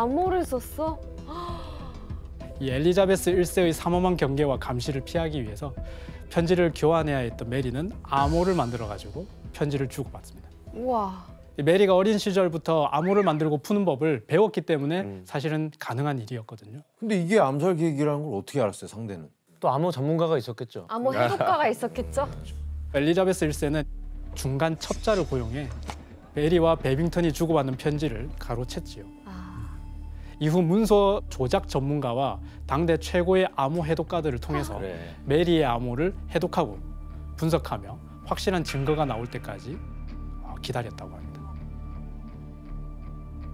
암호를 썼어? 이 엘리자베스 1세의 삼엄한 경계와 감시를 피하기 위해서 편지를 교환해야 했던 메리는 암호를 만들어가지고 편지를 주고받습니다. 우와. 메리가 어린 시절부터 암호를 만들고 푸는 법을 배웠기 때문에 사실은 가능한 일이었거든요. 근데 이게 암살 계획이라는 걸 어떻게 알았어요, 상대는? 또 암호 전문가가 있었겠죠. 암호 해독가가 있었겠죠? 엘리자베스 1세는 중간 첩자를 고용해 메리와 베빙턴이 주고받는 편지를 가로챘지요. 이후 문서 조작 전문가와 당대 최고의 암호 해독가들을 통해서 그래. 메리의 암호를 해독하고 분석하며 확실한 증거가 나올 때까지 기다렸다고 합니다.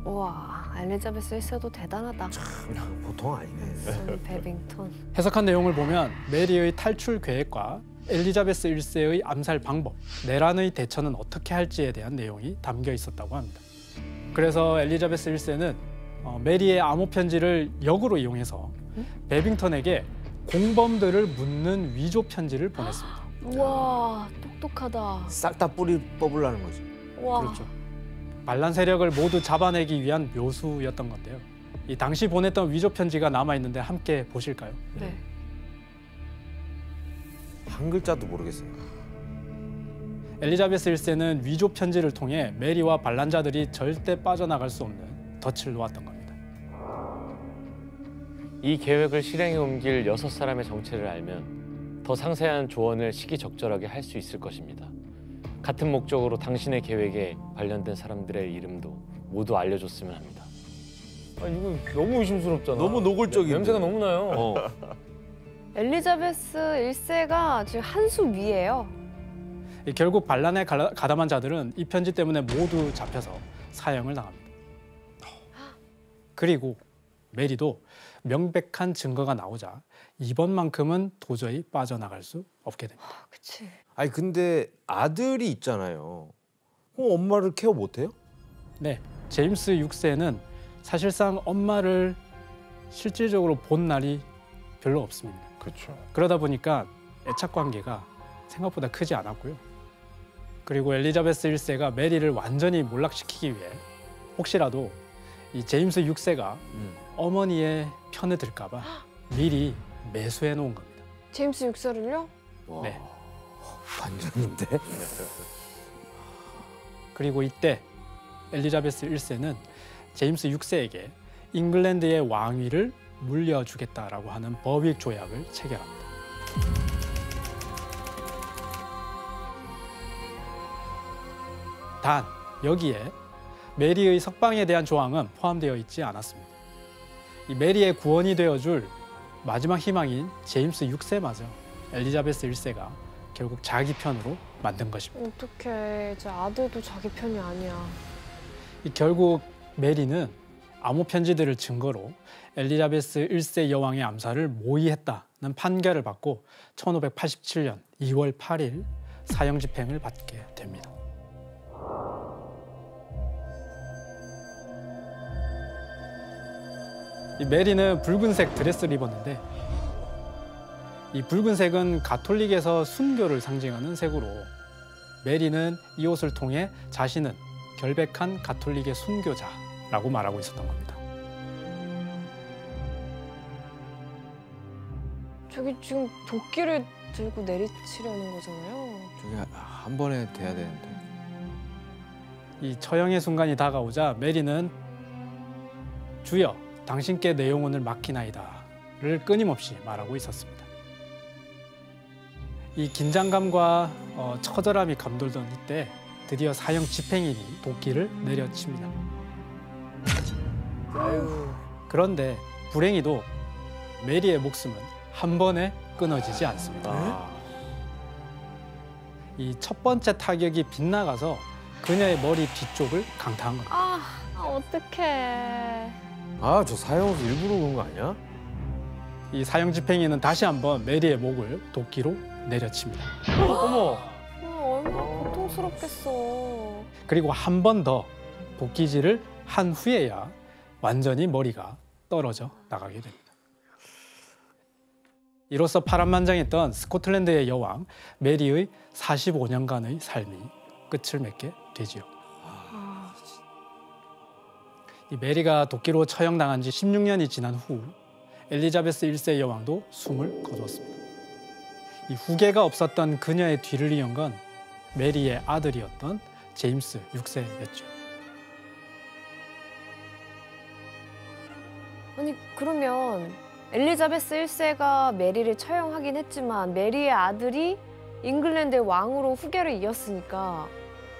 우와, 엘리자베스 1세도 대단하다. 보통 아니네. 베빙턴. 해석한 내용을 보면 메리의 탈출 계획과 엘리자베스 1세의 암살 방법, 내란의 대처는 어떻게 할지에 대한 내용이 담겨 있었다고 합니다. 그래서 엘리자베스 1세는 메리의 암호 편지를 역으로 이용해서 베빙턴에게 공범들을 묻는 위조 편지를 보냈습니다. 우와, 똑똑하다. 싹 다 뿌리 뽑으려는 거지. 우와. 그렇죠. 반란 세력을 모두 잡아내기 위한 묘수였던 건데요. 이 당시 보냈던 위조 편지가 남아 있는데 함께 보실까요? 네. 한 글자도 모르겠어요. 엘리자베스 1세는 위조 편지를 통해 메리와 반란자들이 절대 빠져나갈 수 없는 덫을 놓았던 겁니다. 이 계획을 실행에 옮길 6사람의 정체를 알면 더 상세한 조언을 시기적절하게 할 수 있을 것입니다. 같은 목적으로 당신의 계획에 관련된 사람들의 이름도 모두 알려줬으면 합니다. 아, 이거 너무 의심스럽잖아. 너무 노골적인데. 냄새가 너무 나요. 엘리자베스 1세가 지금 한 수 위예요. 결국 반란에 가담한 자들은 이 편지 때문에 모두 잡혀서 사형을 당합니다. 그리고 메리도 명백한 증거가 나오자 이번만큼은 도저히 빠져나갈 수 없게 됩니다. 그치. 아니 근데 아들이 있잖아요. 그럼 엄마를 케어 못해요? 네, 제임스 6세는 사실상 엄마를 실질적으로 본 날이 별로 없습니다. 그렇죠. 그러다 보니까 애착 관계가 생각보다 크지 않았고요. 그리고 엘리자베스 1세가 메리를 완전히 몰락시키기 위해 혹시라도 이 제임스 6세가 어머니의 편에 들까 봐 미리 매수해 놓은 겁니다. 제임스 6세를요? 네. 완전인데? 그리고 이때 엘리자베스 1세는 제임스 6세에게 잉글랜드의 왕위를 물려주겠다라고 하는 법익 조약을 체결합니다. 단 여기에 메리의 석방에 대한 조항은 포함되어 있지 않았습니다. 이 메리의 구원이 되어줄 마지막 희망인 제임스 6세마저 엘리자베스 1세가 결국 자기 편으로 만든 것입니다. 어떡해. 이제 아들도 자기 편이 아니야. 결국 메리는 암호 편지들을 증거로 엘리자베스 1세 여왕의 암살을 모의했다는 판결을 받고 1587년 2월 8일 사형 집행을 받게 됩니다. 이 메리는 붉은색 드레스를 입었는데 이 붉은색은 가톨릭에서 순교를 상징하는 색으로 메리는 이 옷을 통해 자신은 결백한 가톨릭의 순교자라고 말하고 있었던 겁니다. 저기 지금 도끼를 들고 내리치려는 거잖아요. 저게 한 번에 돼야 되는데. 이 처형의 순간이 다가오자 메리는 주여 당신께 내 영혼을 맡기나이다를 끊임없이 말하고 있었습니다. 이 긴장감과 처절함이 감돌던 이때 드디어 사형 집행인이 도끼를 내려칩니다. 그런데 불행히도 메리의 목숨은 한 번에 끊어지지 않습니다. 이 첫 번째 타격이 빗나가서 그녀의 머리 뒤쪽을 강타한 겁니다. 어떡해. 아, 저 사형에서 일부러 그런 거 아니야? 이 사형 집행인은 다시 한번 메리의 목을 도끼로 내려칩니다. 어머. 얼마나 고통스럽겠어. 그리고 한 번 더 도끼질을 한 후에야 완전히 머리가 떨어져 나가게 됩니다. 이로써 파란만장했던 스코틀랜드의 여왕 메리의 45년간의 삶이 끝을 맺게 되지요. 이 메리가 도끼로 처형당한 지 16년이 지난 후 엘리자베스 1세 여왕도 숨을 거두었습니다. 이 후계가 없었던 그녀의 뒤를 이은 건 메리의 아들이었던 제임스 6세였죠. 아니 그러면 엘리자베스 1세가 메리를 처형하긴 했지만 메리의 아들이 잉글랜드의 왕으로 후계를 이었으니까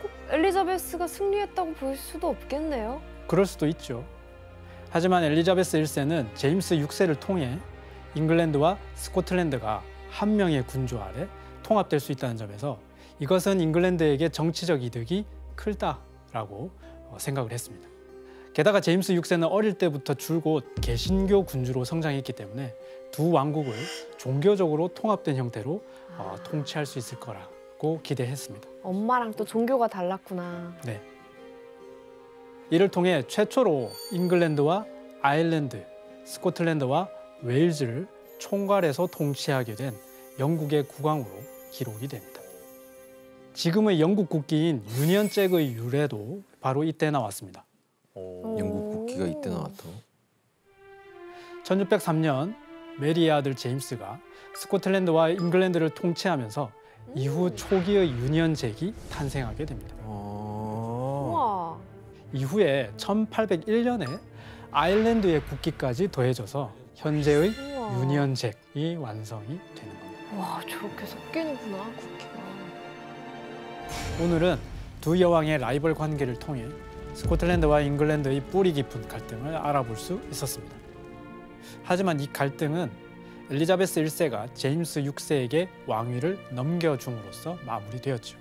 꼭 엘리자베스가 승리했다고 볼 수도 없겠네요. 그럴 수도 있죠. 하지만 엘리자베스 1세는 제임스 6세를 통해 잉글랜드와 스코틀랜드가 한 명의 군주 아래 통합될 수 있다는 점에서 이것은 잉글랜드에게 정치적 이득이 크다라고 생각을 했습니다. 게다가 제임스 6세는 어릴 때부터 줄곧 개신교 군주로 성장했기 때문에 두 왕국을 종교적으로 통합된 형태로 통치할 수 있을 거라고 기대했습니다. 엄마랑 또 종교가 달랐구나. 네. 이를 통해 최초로 잉글랜드와 아일랜드, 스코틀랜드와 웨일즈를 총괄해서 통치하게 된 영국의 국왕으로 기록이 됩니다. 지금의 영국 국기인 유니언 잭의 유래도 바로 이때 나왔습니다. 영국 국기가 이때 나왔다고? 1603년 메리의 아들 제임스가 스코틀랜드와 잉글랜드를 통치하면서 이후 초기의 유니언 잭이 탄생하게 됩니다. 우와. 이후에 1801년에 아일랜드의 국기까지 더해져서 현재의 우와. 유니언 잭이 완성이 되는 겁니다. 와 저렇게 섞이는구나 국기가. 오늘은 두 여왕의 라이벌 관계를 통해 스코틀랜드와 잉글랜드의 뿌리 깊은 갈등을 알아볼 수 있었습니다. 하지만 이 갈등은 엘리자베스 1세가 제임스 6세에게 왕위를 넘겨줌으로써 마무리되었죠.